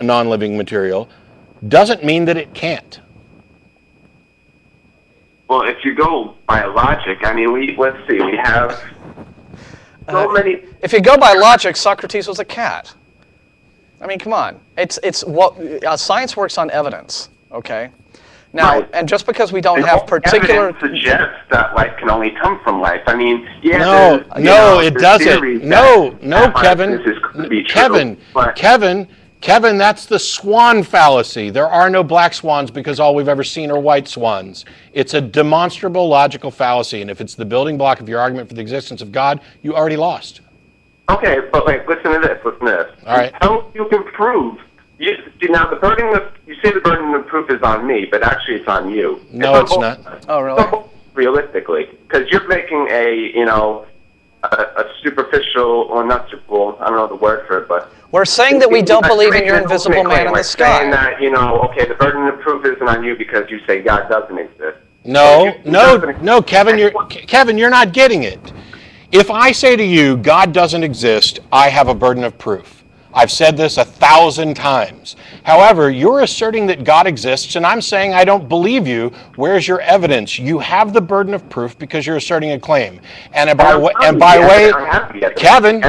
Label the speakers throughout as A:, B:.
A: non-living material doesn't mean that it can't.
B: Well, if you go by logic, I mean, let's see, we have so many.
C: If you go by logic, Socrates was a cat. I mean, come on. It's what science works on evidence. Okay. Now,
B: Right.
C: and just because we don't have particular
B: evidence suggests that life can only come from life. I mean, yeah.
A: No, it doesn't. No, Kevin. Kevin, that's the swan fallacy. There are no black swans because all we've ever seen are white swans. It's a demonstrable logical fallacy, and if it's the building block of your argument for the existence of God, you already lost.
B: Okay, but listen to this.
A: All right.
B: How you can prove? You say the burden of proof is on me, but actually it's on you.
A: No, it's not.
C: Oh, really?
B: Realistically, because you're making a superficial, or not superficial, I don't know the word for it, but
C: we're saying that we don't believe in your invisible man in the sky.
B: Saying that, okay, the burden of proof isn't on you because you say God doesn't exist.
A: No, Kevin, you're not getting it. If I say to you, God doesn't exist, I have a burden of proof. I've said this 1,000 times. However, you're asserting that God exists, and I'm saying I don't believe you. Where's your evidence? You have the burden of proof because you're asserting a claim. And by way, Kevin,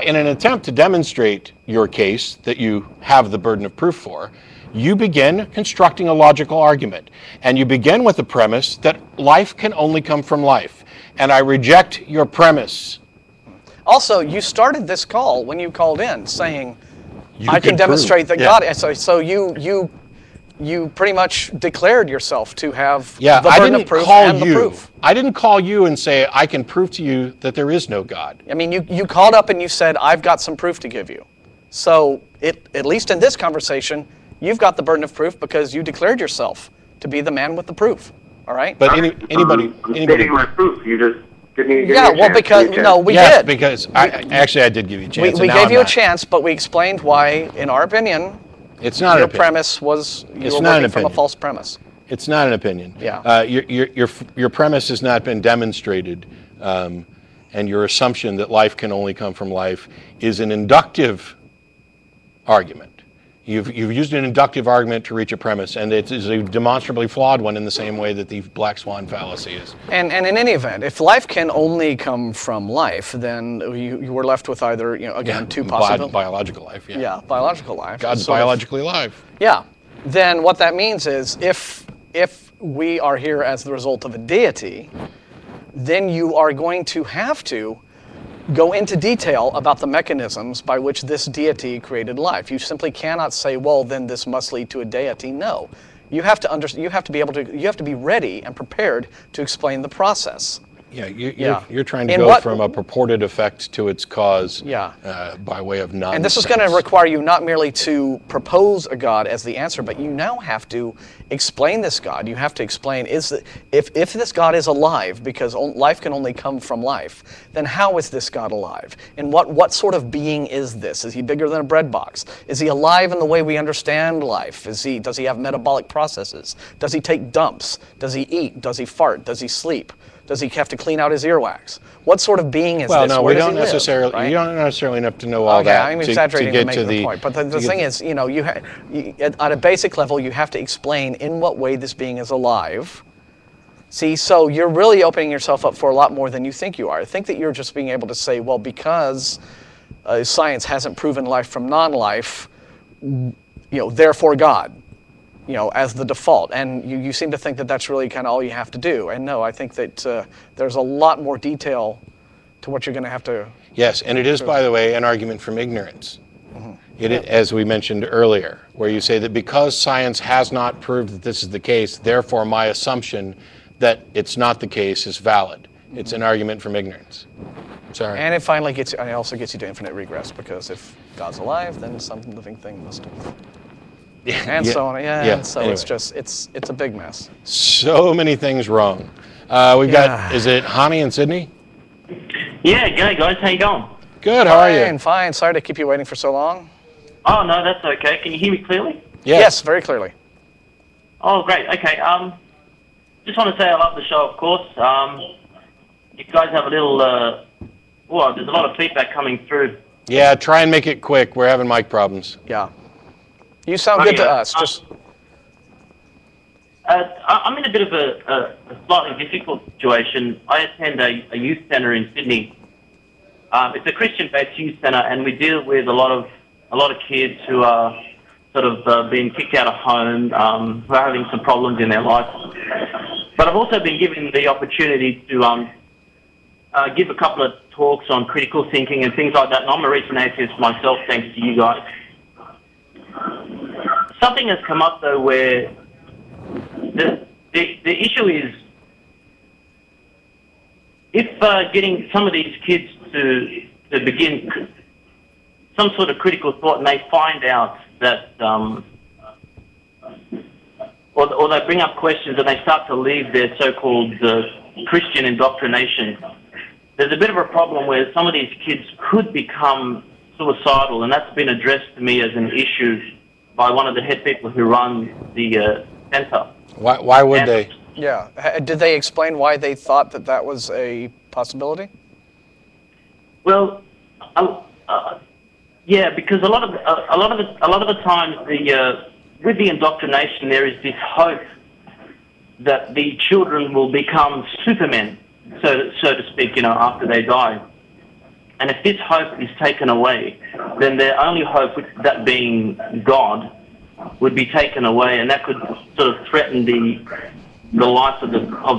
A: in an attempt to demonstrate your case that you have the burden of proof for, you begin constructing a logical argument. And you begin with the premise that life can only come from life. And I reject your premise.
C: Also, you started this call when you called in saying, I can demonstrate that God... So you pretty much declared yourself to have the burden of proof and the proof.
A: I didn't call you and say, I can prove to you that there is no God.
C: I mean, you called up and you said, I've got some proof to give you. So, at least in this conversation, you've got the burden of proof because you declared yourself to be the man with the proof. All right?
A: But anybody...
B: stating my proof, you just...
C: we did.
A: Because I did give you a chance.
C: We gave you a chance, but we explained why, in our opinion,
A: it's not
C: your premise was you were working from a false premise.
A: It's not an opinion.
C: Yeah.
A: Your premise has not been demonstrated, and your assumption that life can only come from life is an inductive argument. You've used an inductive argument to reach a premise, and it is a demonstrably flawed one in the same way that the black swan fallacy is.
C: And in any event, if life can only come from life, then you were left with either, two possibilities.
A: Biological life, yeah.
C: Yeah, biological life.
A: God's biologically alive.
C: Yeah. Then what that means is if we are here as the result of a deity, then you are going to have to go into detail about the mechanisms by which this deity created life. You simply cannot say, well, then this must lead to a deity. No. You have to you have to be ready and prepared to explain the process.
A: Yeah, you're trying to go from a purported effect to its cause by way of nonsense.
C: And this is going to require you not merely to propose a God as the answer, but you now have to explain this God. You have to explain, if this God is alive, because life can only come from life, then how is this God alive? And what sort of being is this? Is he bigger than a bread box? Is he alive in the way we understand life? Does he have metabolic processes? Does he take dumps? Does he eat? Does he fart? Does he sleep? Does he have to clean out his earwax? What sort of being is this?
A: Well, no, we don't necessarily. Right? You don't necessarily have to know all that.
C: I'm exaggerating
A: to
C: make the point. But the thing is, at a basic level, you have to explain in what way this being is alive. See, so you're really opening yourself up for a lot more than you think you are. I think that you're just being able to say, well, because science hasn't proven life from non-life, therefore God. As the default. And you seem to think that that's really kind of all you have to do. And no, I think that there's a lot more detail to what you're going to have to...
A: Yes, and it is, by the way, an argument from ignorance. Mm-hmm. As we mentioned earlier, where you say that because science has not proved that this is the case, therefore my assumption that it's not the case is valid. Mm-hmm. It's an argument from ignorance. Sorry.
C: And it also gets you to infinite regress, because if God's alive, then some living thing must have... And so on, and so anyway. It's a big mess.
A: So many things wrong. We've got, is it Hani and Sydney?
D: Yeah, g'day guys, how you going?
A: Good, how are you?
C: Fine, sorry to keep you waiting for so long.
D: Oh, no, that's okay. Can you hear me clearly?
C: Yes, very clearly.
D: Oh, great, okay. Just want to say I love the show, of course. You guys have a little Well, there's a lot of feedback coming through.
A: Yeah, try and make it quick. We're having mic problems.
C: Yeah. You sound good to us. Just
D: I'm in a bit of a slightly difficult situation. I attend a youth centre in Sydney. It's a Christian-based youth centre, and we deal with a lot of kids who are sort of being kicked out of home, who are having some problems in their life. But I've also been given the opportunity to give a couple of talks on critical thinking and things like that. And I'm a recent atheist myself, thanks to you guys. Something has come up though, where the issue is if getting some of these kids to begin some sort of critical thought, and they find out that, or they bring up questions and they start to leave their so-called Christian indoctrination. There's a bit of a problem where some of these kids could become suicidal, and that's been addressed to me as an issue by one of the head people who run the centre.
A: Why would they?
C: yeah. Did they explain why they thought that was a possibility?
D: Well, yeah, because a lot of the times with the indoctrination there is this hope that the children will become supermen, so to speak, after they die. And if this hope is taken away, then their only hope, that being God, would be taken away, and that could sort of threaten the life of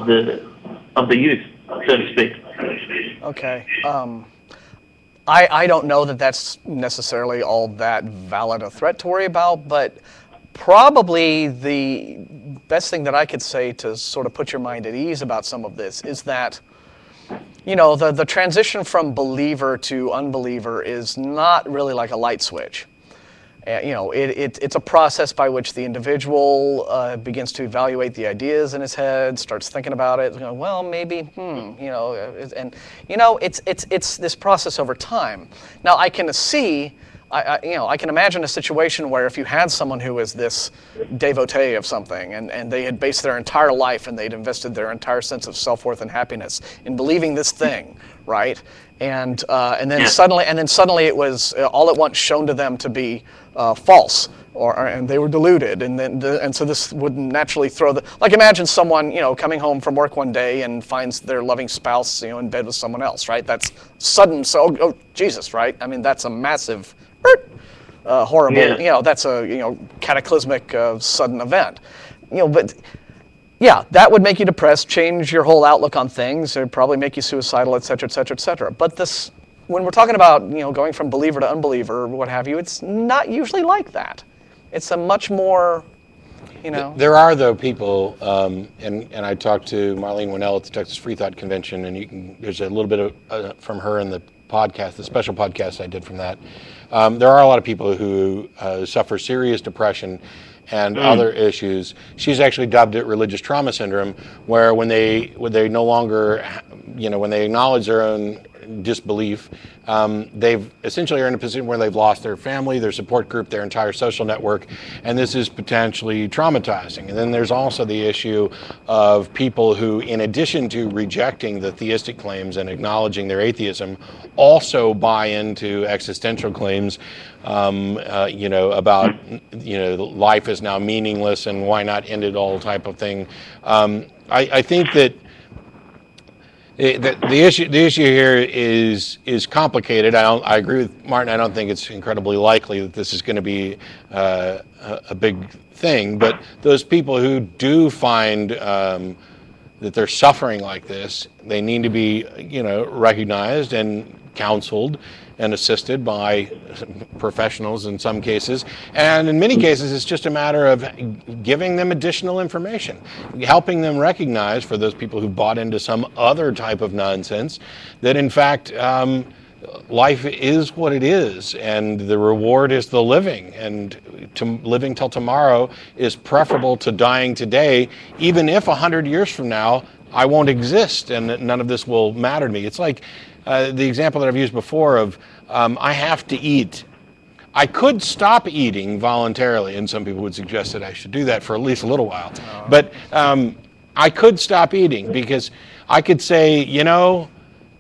D: the youth, so to speak.
C: Okay. I don't know that that's necessarily all that valid a threat to worry about, but probably the best thing that I could say to sort of put your mind at ease about some of this is that, the transition from believer to unbeliever is not really like a light switch. It's a process by which the individual begins to evaluate the ideas in his head, starts thinking about it, well, maybe, it's this process over time. Now, I can see, I can imagine a situation where if you had someone who is this devotee of something, and they had based their entire life and they'd invested their entire sense of self-worth and happiness in believing this thing, right? And then suddenly it was all at once shown to them to be false, and they were deluded, and so this would naturally throw imagine someone coming home from work one day and finds their loving spouse in bed with someone else, right? That's sudden. So oh Jesus, right? I mean, that's a massive, horrible.
D: Yeah.
C: That's a cataclysmic sudden event. But yeah, that would make you depressed, change your whole outlook on things. It would probably make you suicidal, et cetera, et cetera, et cetera. But this, when we're talking about going from believer to unbeliever or what have you, it's not usually like that. It's a much more,
A: There are, though, people, and I talked to Marlene Winnell at the Texas Free Thought Convention, and there's a little bit of from her in the podcast, the special podcast I did from that. There are a lot of people who suffer serious depression and other issues. She's actually dubbed it religious trauma syndrome, where when they no longer, when they acknowledge their own disbelief, they've essentially are in a position where they've lost their family, their support group, their entire social network, and this is potentially traumatizing. And then there's also the issue of people who, in addition to rejecting the theistic claims and acknowledging their atheism, also buy into existential claims, about life is now meaningless and why not end it all type of thing. I think that the issue here is complicated. I agree with Martin. I don't think it's incredibly likely that this is going to be a big thing. But those people who do find that they're suffering like this, they need to be recognized and counseled and assisted by professionals in some cases. And in many cases, it's just a matter of giving them additional information, helping them recognize, for those people who bought into some other type of nonsense, that in fact, life is what it is, and the reward is the living, and living till tomorrow is preferable to dying today, even if 100 years from now, I won't exist and none of this will matter to me. It's like the example that I've used before of I have to eat. I could stop eating voluntarily, and some people would suggest that I should do that for at least a little while. But I could stop eating because I could say,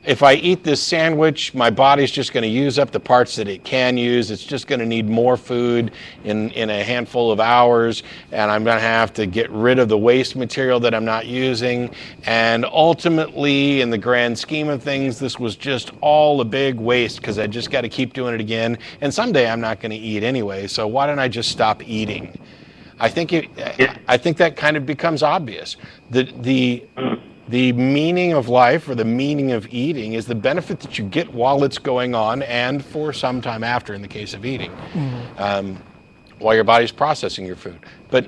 A: if I eat this sandwich, my body's just going to use up the parts that it can use. It's just going to need more food in a handful of hours, and I'm going to have to get rid of the waste material that I'm not using. And ultimately, in the grand scheme of things, this was just all a big waste because I just got to keep doing it again. And someday I'm not going to eat anyway, so why don't I just stop eating? I think that kind of becomes obvious. The meaning of life, or the meaning of eating, is the benefit that you get while it's going on and for some time after, in the case of eating, while your body's processing your food. But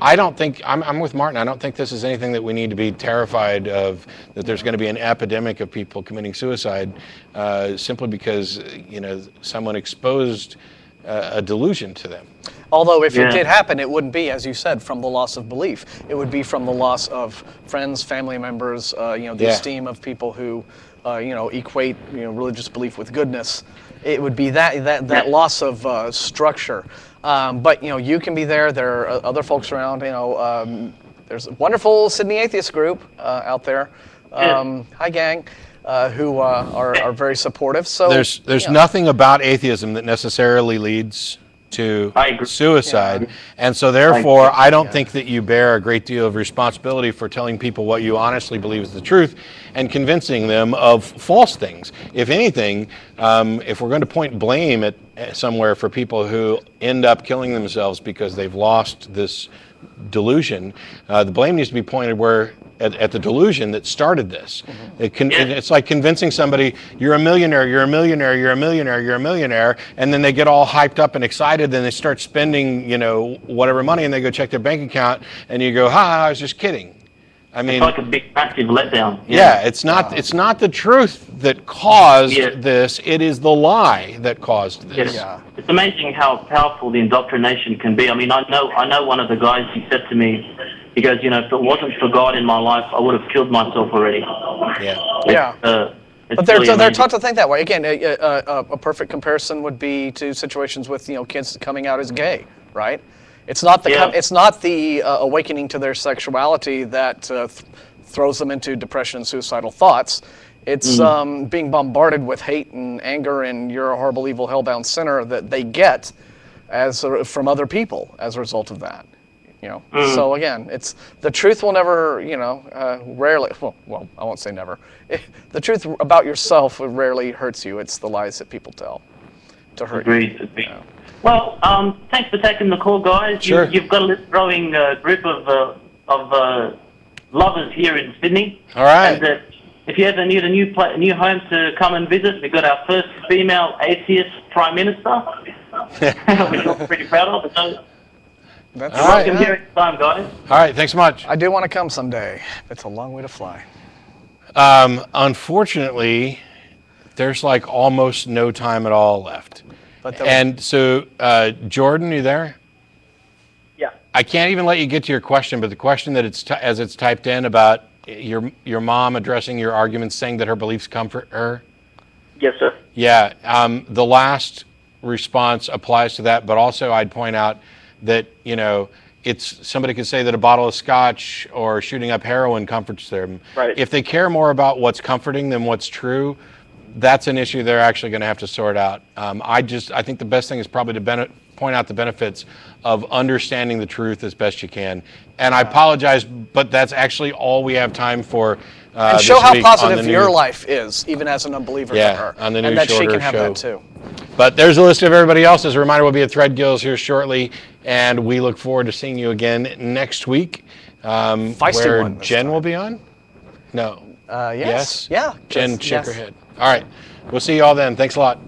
A: I don't think, I'm with Martin, I don't think this is anything that we need to be terrified of, that there's going to be an epidemic of people committing suicide simply because, someone exposed a delusion to them.
C: Although if it did happen, it wouldn't be, as you said, from the loss of belief. It would be from the loss of friends, family members, the esteem of people who, equate, religious belief with goodness. It would be that loss of structure. But, you can be there. There are other folks around. There's a wonderful Sydney Atheist group out there. Hi, gang. Who are very supportive. So
A: there's nothing about atheism that necessarily leads to suicide, and so therefore I don't think that you bear a great deal of responsibility for telling people what you honestly believe is the truth and convincing them of false things. If anything, if we're going to point blame at somewhere for people who end up killing themselves because they've lost this delusion, the blame needs to be pointed at the delusion that started this. It's like convincing somebody, you're a millionaire, you're a millionaire, you're a millionaire, you're a millionaire, and then they get all hyped up and excited, then they start spending, whatever money, and they go check their bank account, and you go, I was just kidding. I mean,
D: it's like a big massive letdown.
A: Yeah, it's not the truth that caused this, it is the lie that caused this.
D: Yeah. It's amazing how powerful the indoctrination can be. I mean, I know one of the guys, he said to me, he goes, if it wasn't for God in my life, I would have killed myself already.
C: But they're taught to think that way. Again, a perfect comparison would be to situations with kids coming out as gay, right? It's not the awakening to their sexuality that throws them into depression and suicidal thoughts. It's being bombarded with hate and anger and you're a horrible, evil, hellbound sinner that they get from other people as a result of that. So again, it's the truth will never, rarely. Well, I won't say never. The truth about yourself rarely hurts you. It's the lies that people tell to hurt you.
D: Agreed. Well, thanks for taking the call, guys.
A: Sure.
D: You've got a growing group of lovers here in Sydney.
A: All right.
D: And if you ever need a new home to come and visit, we've got our first female atheist prime minister, which we're pretty proud of. So,
C: that's
D: welcome here at the time, guys.
A: All right, thanks so much.
C: I do want to come someday. It's a long way to fly.
A: Unfortunately, there's like almost no time at all left. And so, Jordan, you there?
E: Yeah.
A: I can't even let you get to your question, but the question that as it's typed in about your mom addressing your arguments, saying that her beliefs comfort her.
E: Yes, sir.
A: Yeah. The last response applies to that, but also I'd point out that, it's somebody could say that a bottle of scotch or shooting up heroin comforts them.
E: Right.
A: If they care more about what's comforting than what's true, that's an issue they're actually going to have to sort out. I think the best thing is probably to point out the benefits of understanding the truth as best you can. And I apologize, but that's actually all we have time for.
C: And show how positive your life is, even as an unbeliever to her.
A: On the new
C: and that she
A: shorter
C: can have
A: show.
C: that too.
A: But there's a list of everybody else. As a reminder, we'll be at Threadgills here shortly, and we look forward to seeing you again next week. Where Jen will be on? No.
C: Yes. Yeah.
A: Jen shook her head. All right. We'll see you all then. Thanks a lot.